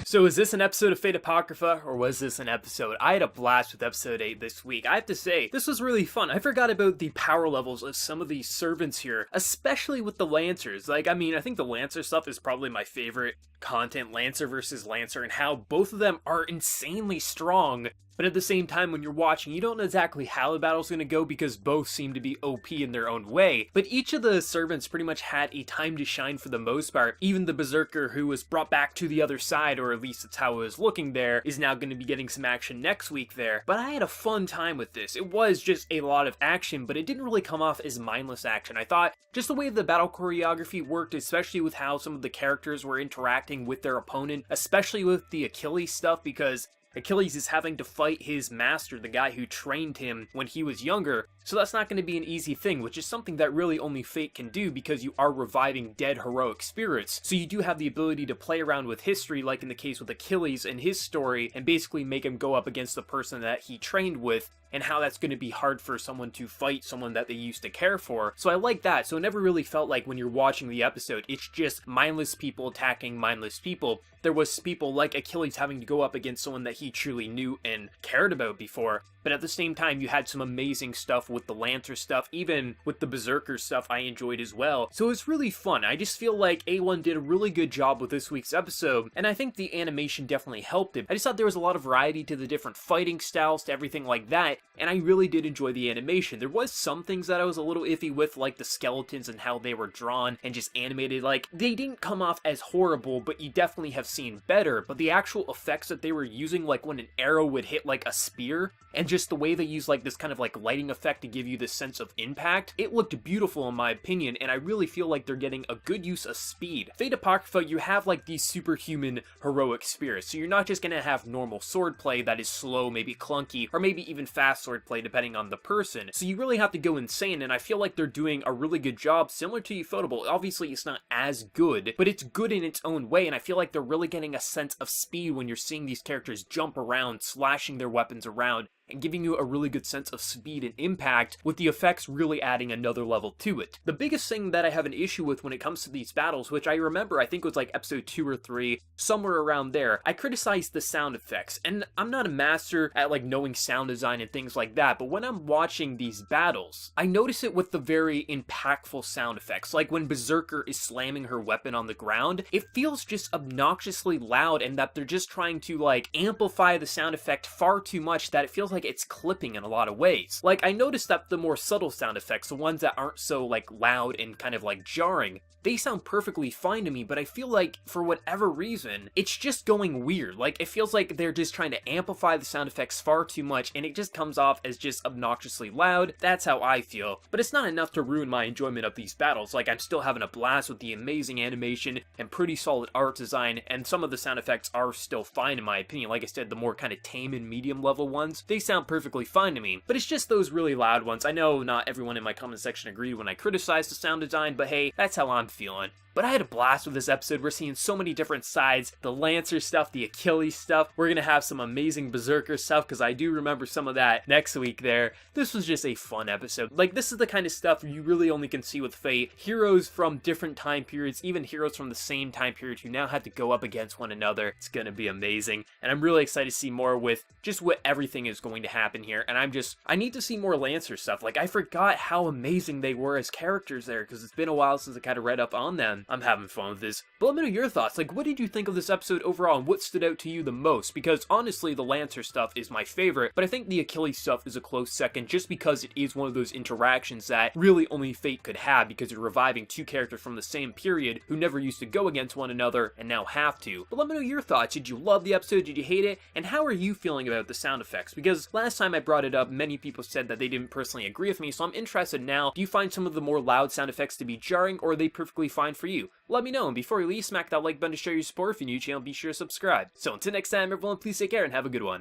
So is this an episode of Fate Apocrypha, or was this an episode? I had a blast with episode 8 this week. I have to say, this was really fun. I forgot about the power levels of some of these servants here, especially with the Lancers. I think the Lancer stuff is probably my favorite content, Lancer versus Lancer, and how both of them are insanely strong. But at the same time, when you're watching, you don't know exactly how the battle's going to go because both seem to be OP in their own way. But each of the servants pretty much had a time to shine for the most part. Even the Berserker, who was brought back to the other side, or at least that's how it was looking there, is now going to be getting some action next week there. But I had a fun time with this. It was just a lot of action, but it didn't really come off as mindless action. I thought just the way the battle choreography worked, especially with how some of the characters were interacting with their opponent, especially with the Achilles stuff, because Achilles is having to fight his master, the guy who trained him when he was younger, so that's not going to be an easy thing, which is something that really only Fate can do because you are reviving dead heroic spirits. So you do have the ability to play around with history, like in the case with Achilles and his story, and basically make him go up against the person that he trained with, and how that's going to be hard for someone to fight someone that they used to care for. So I like that. So it never really felt like when you're watching the episode, it's just mindless people attacking mindless people. There was people like Achilles having to go up against someone that he truly knew and cared about before. But at the same time, you had some amazing stuff with the Lancer stuff, even with the Berserker stuff I enjoyed as well. So it was really fun. I just feel like A1 did a really good job with this week's episode, and I think the animation definitely helped it. I just thought there was a lot of variety to the different fighting styles, to everything like that, and I really did enjoy the animation. There was some things that I was a little iffy with, like the skeletons and how they were drawn and just animated. Like, they didn't come off as horrible, but you definitely have seen better. But the actual effects that they were using, like when an arrow would hit like a spear, and just the way they use like this kind of like lighting effect to give you this sense of impact, it looked beautiful in my opinion, and I really feel like they're getting a good use of speed. Fate Apocrypha, you have like these superhuman heroic spirits, so you're not just gonna have normal swordplay that is slow, maybe clunky, or maybe even fast swordplay depending on the person. So you really have to go insane, and I feel like they're doing a really good job, similar to Ufotable. Obviously it's not as good, but it's good in its own way, and I feel like they're really getting a sense of speed when you're seeing these characters jump around, slashing their weapons around, and giving you a really good sense of speed and impact, with the effects really adding another level to it. The biggest thing that I have an issue with when it comes to these battles, which I remember I think was like episode 2 or 3, somewhere around there, I criticized the sound effects, and I'm not a master at like knowing sound design and things like that, but when I'm watching these battles, I notice it with the very impactful sound effects. Like when Berserker is slamming her weapon on the ground, it feels just obnoxiously loud, and that they're just trying to like amplify the sound effect far too much that it feels like it's clipping in a lot of ways. Like, I noticed that the more subtle sound effects, the ones that aren't so like loud and kind of like jarring, they sound perfectly fine to me, but I feel like for whatever reason, it's just going weird. Like, it feels like they're just trying to amplify the sound effects far too much, and it just comes off as just obnoxiously loud. That's how I feel. But it's not enough to ruin my enjoyment of these battles. Like, I'm still having a blast with the amazing animation and pretty solid art design, and some of the sound effects are still fine in my opinion. Like I said, the more kind of tame and medium level ones, they sound perfectly fine to me. But it's just those really loud ones. I know not everyone in my comment section agreed when I criticized the sound design, but hey, that's how I'm feeling. But I had a blast with this episode. We're seeing so many different sides. The Lancer stuff, the Achilles stuff. We're gonna have some amazing Berserker stuff, because I do remember some of that next week there. This was just a fun episode. Like, this is the kind of stuff you really only can see with Fate. Heroes from different time periods, even heroes from the same time period who now have to go up against one another. It's gonna be amazing. And I'm really excited to see more with just what everything is going to happen here. And I need to see more Lancer stuff. Like, I forgot how amazing they were as characters there, because it's been a while since I kind of read up on them. I'm having fun with this. But let me know your thoughts. Like, what did you think of this episode overall, and what stood out to you the most? Because honestly, the Lancer stuff is my favorite, but I think the Achilles stuff is a close second, just because it is one of those interactions that really only Fate could have, because you're reviving two characters from the same period who never used to go against one another and now have to. But let me know your thoughts. Did you love the episode? Did you hate it? And how are you feeling about the sound effects? Because last time I brought it up, many people said that they didn't personally agree with me, so I'm interested now. Do you find some of the more loud sound effects to be jarring, or are they perfectly fine for you? Let me know, and before you leave, smack that like button to show your support. If you're new to the channel, be sure to subscribe. So until next time, everyone, please take care and have a good one.